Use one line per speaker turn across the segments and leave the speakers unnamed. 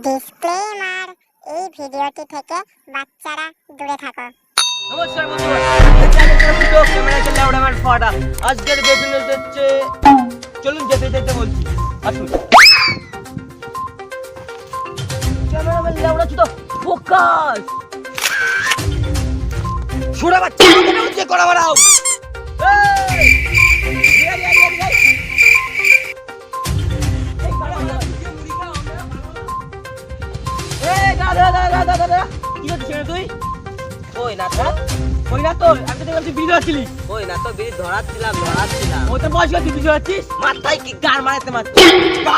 Disclaimer, এই ভিডিওটি থেকে বাচ্চারা দূরে থাকো।
নমস্কার বন্ধুরা, ক্যামেরা লাউড আমার ফাটা। আজকের বেশি হচ্ছে, চলুন যেতে যেতে বলছি, আসুন। ক্যামেরাম্যান লাউড আছো তো, ফোকাস। ছোড়া বাচ্চা কেন হচ্ছে করা বাড়াও। এই রিয়া রিয়া রিয়া রিয়া। এই দাদা দাদা দাদা দাদা কি করছিস তুই?
ওই না তো
ওই না তো আমি তো দেখলাম তুই বিড়ি ধরাচ্ছিলি।
ওই না তো বিড়ি ধরাচ্ছিলাম
ওই তো বয়স তুই বিড়ি ধরাচ্ছিস।
মাথায় কি গার মারাতে মারতে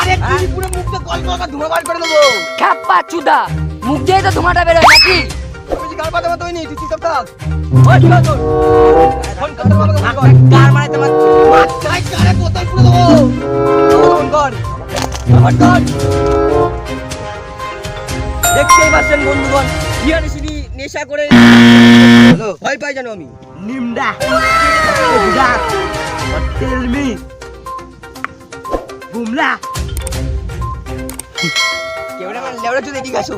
আরে তুই পুরো মুখটা কল কল ধুমা বার করে দেবো।
খাপ্পা চুদা, মুখ দিয়ে তো ধোঁয়াটা বেরোয় নাকি?
আমি যে গাল পাতে মত হইনি, তুই চুপ থাক। ওই কি হলো তোর? ফোন কর বাবাকে, ফোন কর।
গার মারাতে মারতে
মাথায় গারে বোতল পুরো দেবো। ফোন কর, ফোন কর। দেখতেই পাচ্ছেন বন্ধুগণ, ইয়ানি সিনি নেশা করে ভয় পাই জানো আমি।
নিমডা বুড়া টেল মি বুমলা
ক্যামেরাম্যান লেওড়া তুই এদিকে আসো।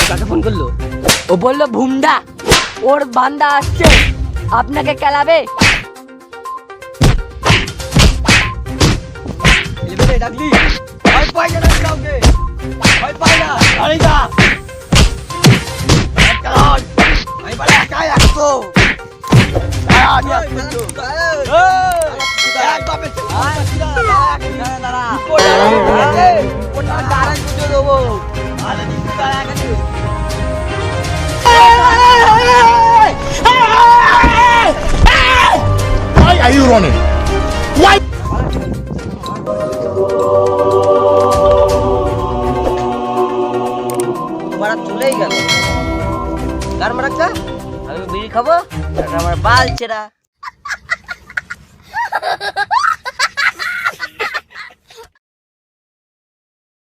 কাকে ফোন করলো?
ও বললো ভুমডা, ওর বান্দা আসছে, আপনাকে কেলাবে।
এলেবেলে ডাকলি, ভয় পাই জানো আমি কাউকে, ভয় পাই না। আরে যা চালান, আমি বলে একাই আসতো। আমি আসতো। এক বাপের ছেলে,
দাঁড়া
ওটা দাঁড়াই বুঝে দেবো। আরে দিদি দাঁড়া গেছে।
Why are you running? Why?
মারা চলেই গেল। গার মারাক্কা আমি বিড়ি খাবো আর আমার বাল ছেঁড়া।